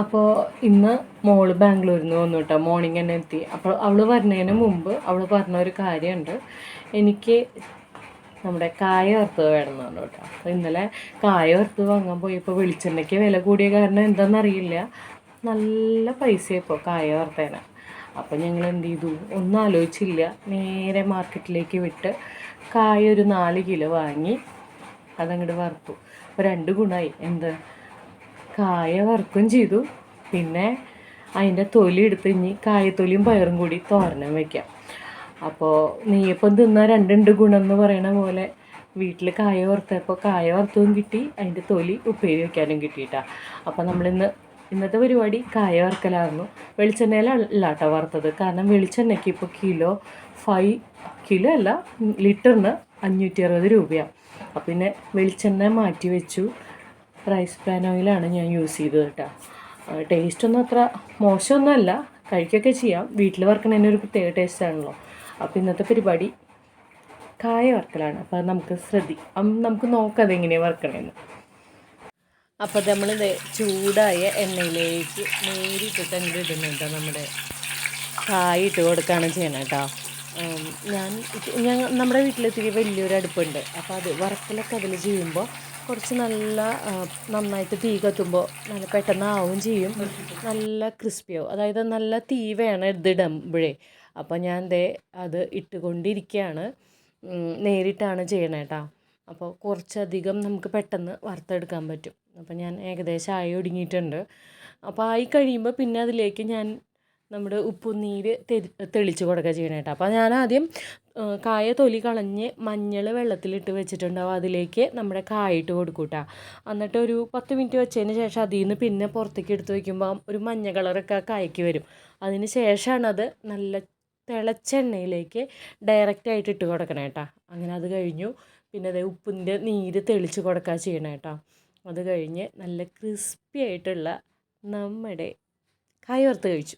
അപ്പോൾ ഇന്ന് മോള് ബാംഗ്ലൂരിൽ നിന്ന് വന്നു കേട്ടോ. മോർണിംഗ് തന്നെ എത്തി. അപ്പോൾ അവൾ വരുന്നതിന് മുമ്പ് അവൾ പറഞ്ഞൊരു കാര്യമുണ്ട്, എനിക്ക് നമ്മുടെ കായ വറുത്തത് വേണമെന്ന് പറഞ്ഞു കേട്ടോ. അപ്പോൾ ഇന്നലെ കായ വറുത്തത് വാങ്ങാൻ പോയപ്പോൾ വെളിച്ചെണ്ണയ്ക്ക് വില കൂടിയ കാരണം എന്താണെന്നറിയില്ല, നല്ല പൈസ ഇപ്പോൾ കായ വറുത്തേനെ. അപ്പോൾ ഞങ്ങൾ എന്ത് ചെയ്തു, ഒന്നും ആലോചിച്ചില്ല, നേരെ മാർക്കറ്റിലേക്ക് വിട്ട് കായ ഒരു 4 കിലോ വാങ്ങി അതങ്ങോട്ട് വറുത്തു. അപ്പോൾ 2 ഗുണമായി. എന്ത്, കായ വറുക്കുകയും ചെയ്തു, പിന്നെ അതിൻ്റെ തൊലി എടുത്ത് ഇനി കായത്തൊലിയും പയറും കൂടി തോരനും വയ്ക്കാം. അപ്പോൾ നെയ്യപ്പം തിന്നാൽ 2 ഗുണം എന്ന് പറയണ പോലെ വീട്ടിൽ കായ വറുത്തപ്പോൾ കായ വറുത്തതും കിട്ടി, അതിൻ്റെ തൊലി ഉപ്പേരി വയ്ക്കാനും കിട്ടിയിട്ടാണ്. അപ്പോൾ ഇന്നത്തെ പരിപാടി കായ വറുക്കലായിരുന്നു. വെളിച്ചെണ്ണയിലല്ല കേട്ടോ വറുത്തത്, കാരണം വെളിച്ചെണ്ണയ്ക്ക് ഇപ്പോൾ കിലോ അല്ല, ലിറ്ററിന് 560 രൂപയാണ്. അപ്പോൾ പിന്നെ വെളിച്ചെണ്ണ മാറ്റി വെച്ചു. റൈസ് ബ്രാൻ ഓയിലാണ് ഞാൻ യൂസ് ചെയ്തത് കേട്ടോ. ടേസ്റ്റൊന്നും അത്ര മോശമൊന്നുമല്ല, കഴിക്കുകയൊക്കെ ചെയ്യാം. വീട്ടിൽ വറുക്കണതിന് ഒരു പ്രത്യേക ടേസ്റ്റാണല്ലോ. അപ്പോൾ ഇന്നത്തെ പരിപാടി കായ വറുക്കലാണ്. അപ്പോൾ അത് നമുക്ക് നോക്കാം അതെങ്ങനെയാണ് വറുക്കണമെന്ന്. അപ്പോൾ നമ്മളിത് ചൂടായ എണ്ണയിലേക്ക് നേരിട്ടിട്ട് അങ്ങോട്ട് ഇടുന്നുണ്ട്. നമ്മുടെ കായ ഇട്ട് കൊടുക്കുകയാണ് ചെയ്യണം കേട്ടോ. നമ്മുടെ വീട്ടിലെത്തിരി വലിയൊരു അടുപ്പുണ്ട്. അപ്പോൾ അത് വറുക്കലൊക്കെ അതിൽ ചെയ്യുമ്പോൾ കുറച്ച് നന്നായിട്ട് തീ കത്തുമ്പോൾ നല്ല പെട്ടെന്ന് ആവും ചെയ്യും, നല്ല ക്രിസ്പിയാവും. അതായത് നല്ല തീ വേണം ഇതിടുമ്പോഴേ. അപ്പോൾ ഞാൻ അത് ഇട്ടുകൊണ്ടിരിക്കുകയാണ്, നേരിട്ടാണ് ചെയ്യണേ കേട്ടോ. അപ്പോൾ കുറച്ചധികം നമുക്ക് പെട്ടെന്ന് വറുത്തെടുക്കാൻ പറ്റും. അപ്പോൾ ഞാൻ ഏകദേശം ആയി ഒടുങ്ങിയിട്ടുണ്ട്. അപ്പോൾ ആയി കഴിയുമ്പോൾ പിന്നെ അതിലേക്ക് ഞാൻ നമ്മുടെ ഉപ്പുനീര് തെളിച്ച് കൊടുക്കുക ചെയ്യണം കേട്ടോ. അപ്പോൾ ഞാൻ ആദ്യം കായ തൊലി കളഞ്ഞ് മഞ്ഞൾ വെള്ളത്തിലിട്ട് വെച്ചിട്ടുണ്ടാവും, അതിലേക്ക് നമ്മുടെ കായ ഇട്ട് കൊടുക്കും കേട്ടോ. എന്നിട്ട് ഒരു 10 മിനിറ്റ് വെച്ചതിന് ശേഷം അതിൽ നിന്ന് പിന്നെ പുറത്തേക്ക് എടുത്ത് വയ്ക്കുമ്പോൾ ഒരു മഞ്ഞ കളറൊക്കെ കായ്ക്ക് വരും. അതിന് ശേഷമാണ് അത് നല്ല തിളച്ച എണ്ണയിലേക്ക് ഡയറക്റ്റായിട്ട് ഇട്ട് കൊടുക്കണം കേട്ടോ. അങ്ങനെ അത് കഴിഞ്ഞു പിന്നെ ഉപ്പിൻ്റെ നീര് തെളിച്ച് കൊടുക്കുക ചെയ്യണം കേട്ടോ. അത് കഴിഞ്ഞ് നല്ല ക്രിസ്പി ആയിട്ടുള്ള നമ്മുടെ കായ വറുത്ത് കഴിച്ചു.